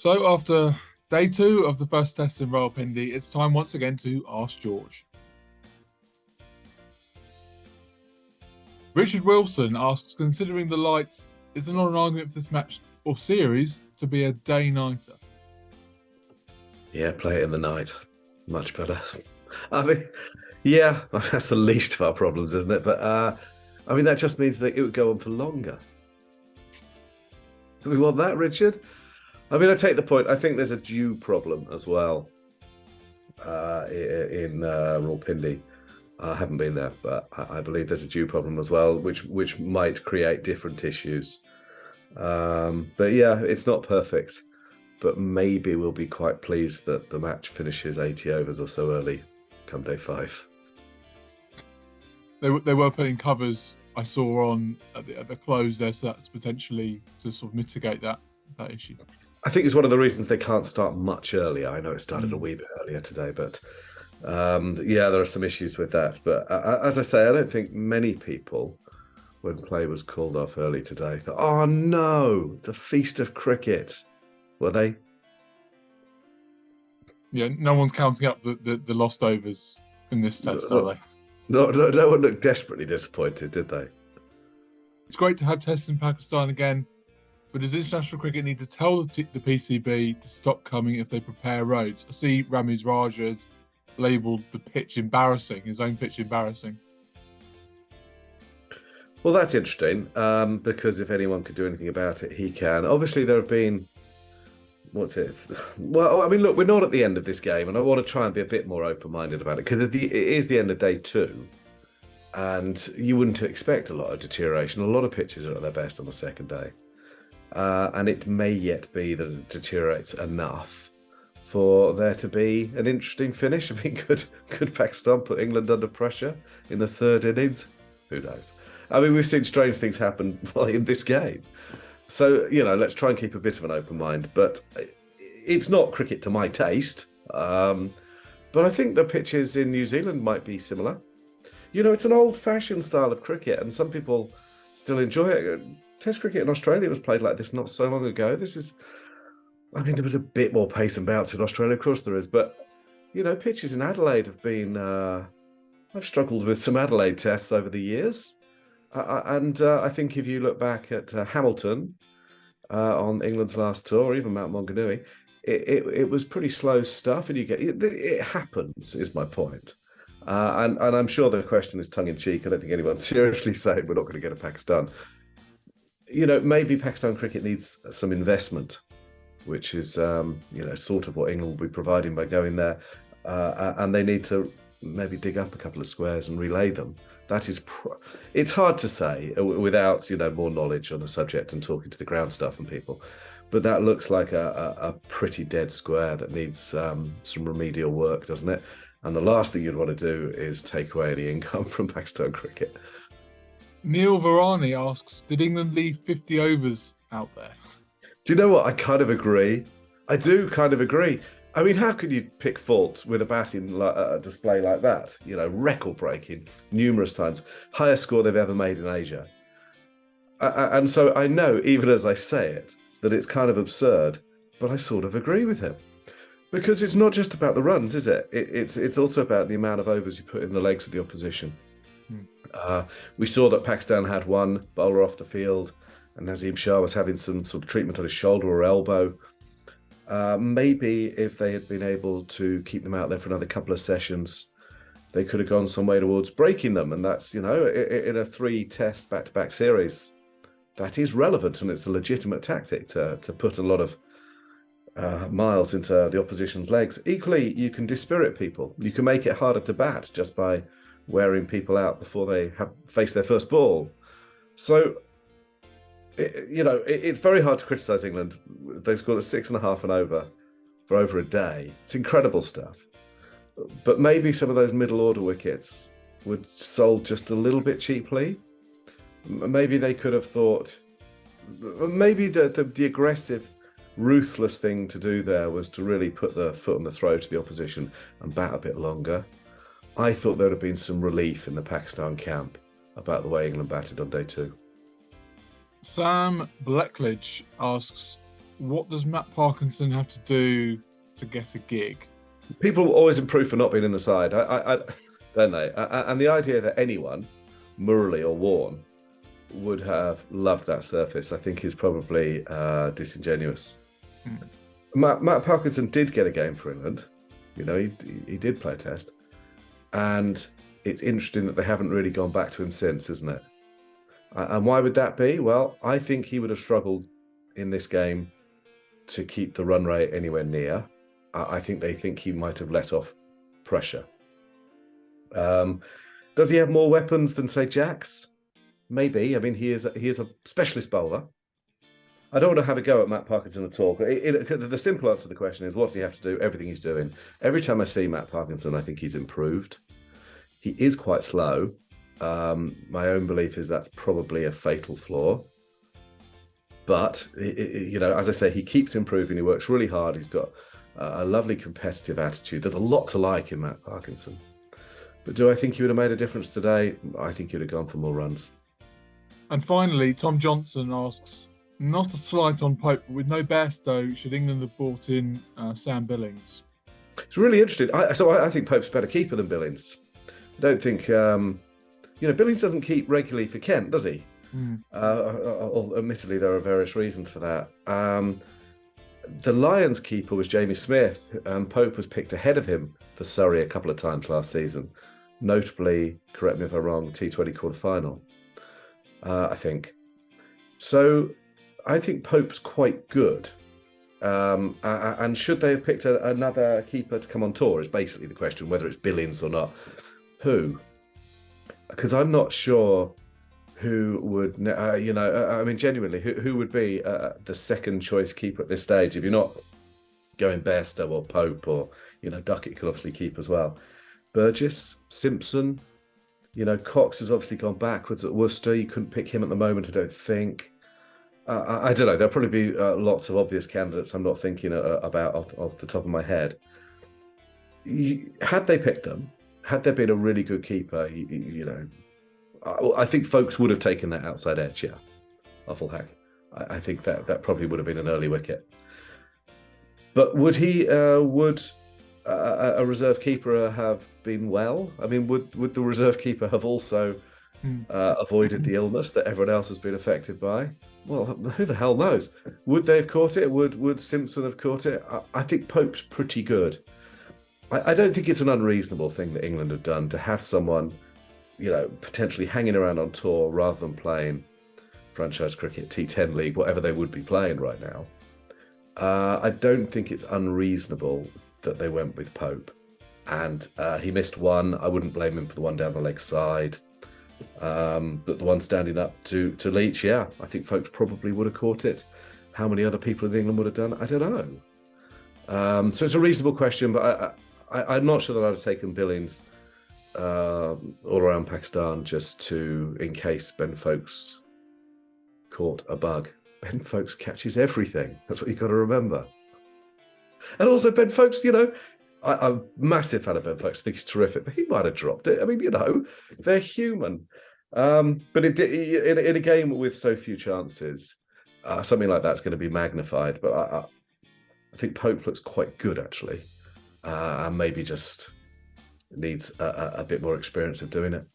So after day two of the first test in Rawalpindi, it's time once again to ask George. Richard Wilson asks, considering the lights, is there not an argument for this match or series to be a day-nighter? Yeah, play it in the night. Much better. I mean, yeah, that's the least of our problems, isn't it? But I mean, that just means that it would go on for longer. Do we want that, Richard? I mean, I take the point. I think there's a due problem as well in Rawalpindi. I haven't been there, but I believe there's a due problem as well, which might create different issues. But yeah, it's not perfect. But maybe we'll be quite pleased that the match finishes 80 overs or so early come day 5. They were putting covers I saw on at the close there, so that's potentially to sort of mitigate that issue. I think it's one of the reasons they can't start much earlier. I know it started a wee bit earlier today, but yeah, there are some issues with that. But as I say, I don't think many people, when play was called off early today, thought, oh no, it's a feast of cricket. Were they? Yeah, no one's counting up the lost overs in this test, are they? No one looked desperately disappointed, did they? It's great to have tests in Pakistan again, but does international cricket need to tell the PCB to stop coming if they prepare roads? I see Ramiz Raja's labelled the pitch embarrassing, his own pitch embarrassing. Well, that's interesting, because if anyone could do anything about it, he can. Obviously, there have been... Well, I mean, look, we're not at the end of this game, and I want to try and be a bit more open-minded about it, because it is the end of day 2, and you wouldn't expect a lot of deterioration. A lot of pitches are at their best on the second day, and it may yet be that it deteriorates enough for there to be an interesting finish. I mean, could Pakistan put England under pressure in the third innings? Who knows? I mean, we've seen strange things happen in this game. So, let's try and keep a bit of an open mind. But it's not cricket to my taste. But I think the pitches in New Zealand might be similar. It's an old-fashioned style of cricket, and some people still enjoy it. Test cricket in Australia was played like this not so long ago. There was a bit more pace and bounce in Australia, of course there is. But, pitches in Adelaide have been... I've struggled with some Adelaide tests over the years. And I think if you look back at Hamilton on England's last tour, or even Mount Maunganui, it was pretty slow stuff, and it happens, is my point. And I'm sure the question is tongue-in-cheek. I don't think anyone's seriously saying we're not going to get a Pakistan. Maybe Pakistan cricket needs some investment, which is, sort of what England will be providing by going there. And they need to maybe dig up a couple of squares and relay them. It's hard to say without more knowledge on the subject and talking to the ground staff and people, but that looks like a pretty dead square that needs some remedial work, doesn't it? And the last thing you'd want to do is take away any income from Pakistan cricket. Neil Varani asks, did England leave 50 overs out there? Do you know what? I kind of agree. I do kind of agree. I mean, how could you pick fault with a batting display like that? Record-breaking numerous times. Highest score they've ever made in Asia. And so I know, even as I say it, that it's kind of absurd, but I sort of agree with him. Because it's not just about the runs, is it? It's also about the amount of overs you put in the legs of the opposition. We saw that Pakistan had one bowler off the field, and Nazim Shah was having some sort of treatment on his shoulder or elbow. Maybe if they had been able to keep them out there for another couple of sessions, they could have gone some way towards breaking them. And that's, in a 3-test back-to-back series, that is relevant, and it's a legitimate tactic to put a lot of miles into the opposition's legs. Equally, you can dispirit people. You can make it harder to bat just by wearing people out before they have faced their first ball. So... it's very hard to criticise England. They've scored a 6.5 and over for over a day. It's incredible stuff. But maybe some of those middle order wickets were sold just a little bit cheaply. Maybe they could have thought... Maybe the aggressive, ruthless thing to do there was to really put the foot on the throat of the opposition and bat a bit longer. I thought there would have been some relief in the Pakistan camp about the way England batted on day 2. Sam Blackledge asks, what does Matt Parkinson have to do to get a gig? People always improve for not being in the side, don't they? And the idea that anyone, Murley or Warne, would have loved that surface, I think, is probably disingenuous. Matt Parkinson did get a game for England. You know, he did play a test. And it's interesting that they haven't really gone back to him since, isn't it? And why would that be? Well, I think he would have struggled in this game to keep the run rate anywhere near. I think they think he might have let off pressure. Does he have more weapons than, say, Jacks? Maybe. I mean, he is a specialist bowler. I don't want to have a go at Matt Parkinson at all. The simple answer to the question is, what's he have to do? Everything he's doing. Every time I see Matt Parkinson, I think he's improved. He is quite slow. My own belief is that's probably a fatal flaw. But, you know, as I say, he keeps improving. He works really hard. He's got a lovely competitive attitude. There's a lot to like in Matt Parkinson. But do I think he would have made a difference today? I think he would have gone for more runs. And finally, Tom Johnson asks, not a slight on Pope, but with no Bairstow, should England have brought in Sam Billings? It's really interesting. I think Pope's a better keeper than Billings. I don't think, Billings doesn't keep regularly for Kent, does he? Admittedly, there are various reasons for that. The Lions keeper was Jamie Smith, and Pope was picked ahead of him for Surrey a couple of times last season. Notably, correct me if I'm wrong, T20 quarter-final, I think. So I think Pope's quite good. And should they have picked another keeper to come on tour is basically the question, whether it's Billings or not. Who? Because I'm not sure who would, genuinely, who would be the second choice keeper at this stage if you're not going Bairstow or Pope or, Duckett could obviously keep as well. Burgess, Simpson, Cox has obviously gone backwards at Worcester. You couldn't pick him at the moment, I don't think. I don't know. There'll probably be lots of obvious candidates I'm not thinking about off the top of my head. Had they picked them, had there been a really good keeper, I think folks would have taken that outside edge, yeah. Awful hack. I think that probably would have been an early wicket. But would a reserve keeper have been well? I mean, would the reserve keeper have also avoided the illness that everyone else has been affected by? Well, who the hell knows? Would they have caught it? Would Simpson have caught it? I think Pope's pretty good. I don't think it's an unreasonable thing that England have done to have someone, potentially hanging around on tour rather than playing franchise cricket, T10 league, whatever they would be playing right now. I don't think it's unreasonable that they went with Pope. And he missed one. I wouldn't blame him for the one down the leg side. But the one standing up to Leach, yeah, I think folks probably would have caught it. How many other people in England would have done? I don't know. So it's a reasonable question, but I'm not sure that I'd have taken Billings all around Pakistan just in case Ben Folkes caught a bug. Ben Folkes catches everything. That's what you've got to remember. And also Ben Folkes, I'm a massive fan of Ben Folkes. I think he's terrific, but he might have dropped it. I mean, they're human. But in a game with so few chances, something like that's going to be magnified. But I think Pope looks quite good, actually. And maybe just needs a bit more experience of doing it.